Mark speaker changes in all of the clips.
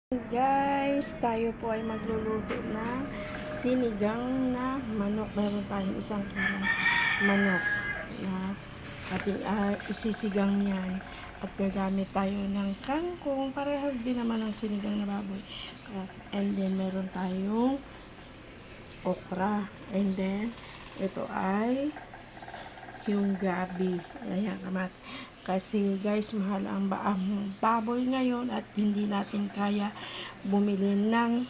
Speaker 1: Guys, tayo po ay magluluto ng sinigang na manok. Meron tayong 1 kilong manok na ating isisigang yan. At gagamit tayo ng kangkong. Parehas din naman ng sinigang na baboy. And then, meron tayong okra. And then, ito ay yung gabi. Ayan, kamat. Kasi guys, mahal ang baboy ngayon at hindi natin kaya bumili ng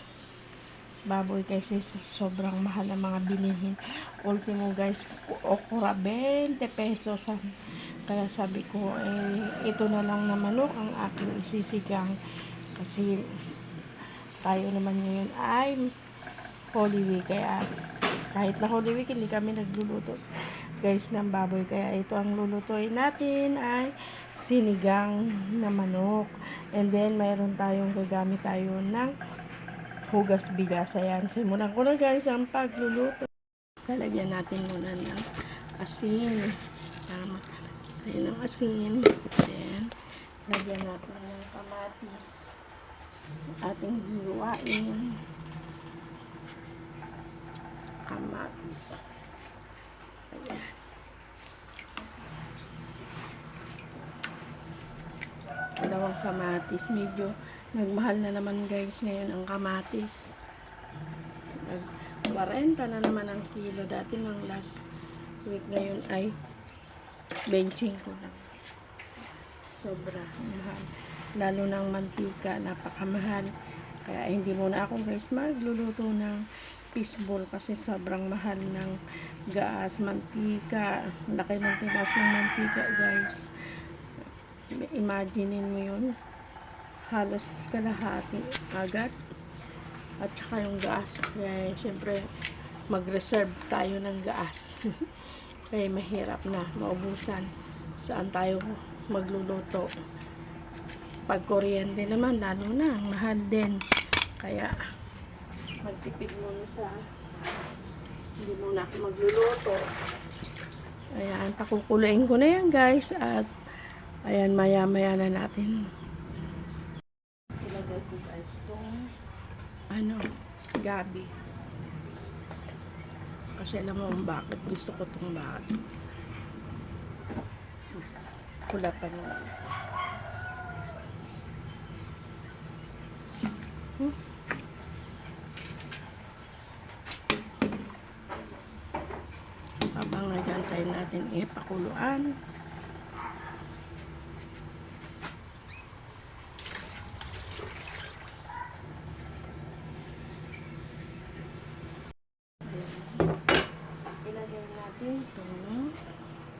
Speaker 1: baboy kasi sobrang mahal ang mga bilihin. Ultimo guys, okra 20 pesos. Kaya sabi ko, ito na lang na manok ang aking isisigang. Kasi tayo naman ngayon ay Holy Week. Kaya kahit na Holy Week, hindi kami nagluluto guys ng baboy. Kaya ito ang lulutuin natin ay sinigang na manok. And then mayroon tayong gagamit tayo ng hugas bigas. Ayan, simulan ko na guys ang pagluluto. Lalagyan natin muna ng asin. Tama tayo ng asin. Then lagyan natin ng kamatis, ating hiwain. Kamatis. Ayan. Dalawang kamatis. Medyo nagmahal na naman guys ngayon ang kamatis. 40 na naman ang kilo. Dati ng last week, ngayon ay 25 lang. Sobra mahal. Lalo ng mantika, napakamahal. Kaya hindi muna ako guys magluluto ng fishball kasi sobrang mahal ng gas, mantika. Laki ng tigas ng mantika guys. Imaginein mo yun, halos kalahati agad. At saka yung gas, kaya syempre mag-reserve tayo ng gas. Kaya mahirap na maubusan. Saan tayo magluluto? Pag kuryente naman, lalo na mahal din. Kaya magtipid muna hindi muna ako magluluto. Ayan, pakukulain ko na yan guys. At ayan, maya na natin ilagay ko guys itong gabi. Kasi alam mo bakit gusto ko itong gabi. Pula pa niya. Habang nagantay natin ipakuluan. Ilagay natin itong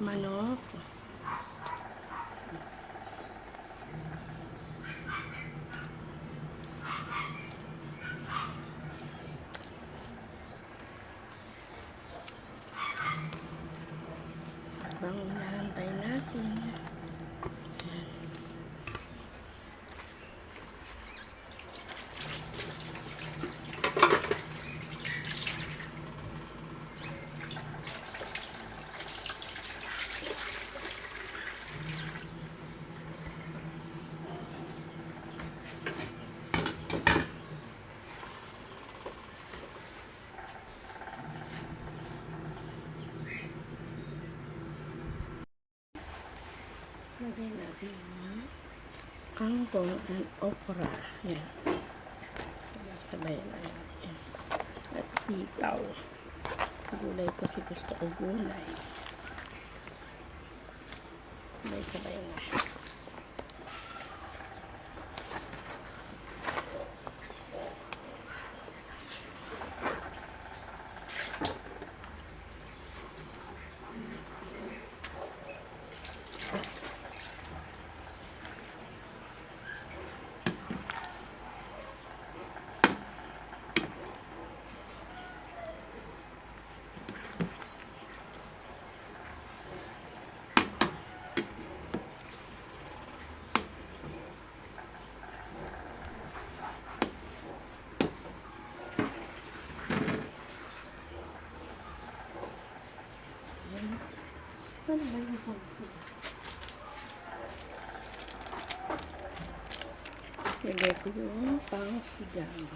Speaker 1: manok. Habang nahantay natin. Lagay natin yung kangkong and okra. Yan. Sabayan na natin. At sitaw. Gulay kasi gusto ko gulay. Sabayan na. Ano ba yung pagsi? ito yung pang sigang.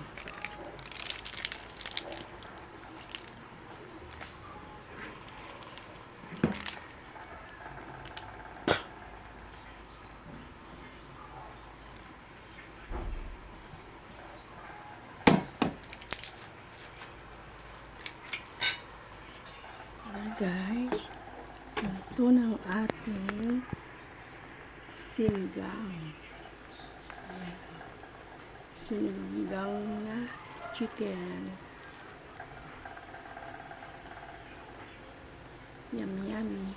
Speaker 1: Guys, ito ng ating sinigang. Ayan. Sinigang na chicken. Yummy, yummy.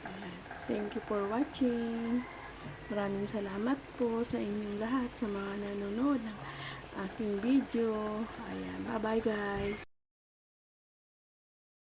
Speaker 1: Ayan. Thank you for watching. Maraming salamat po sa inyong lahat sa mga nanonood ng aking video. Ayan, bye-bye guys.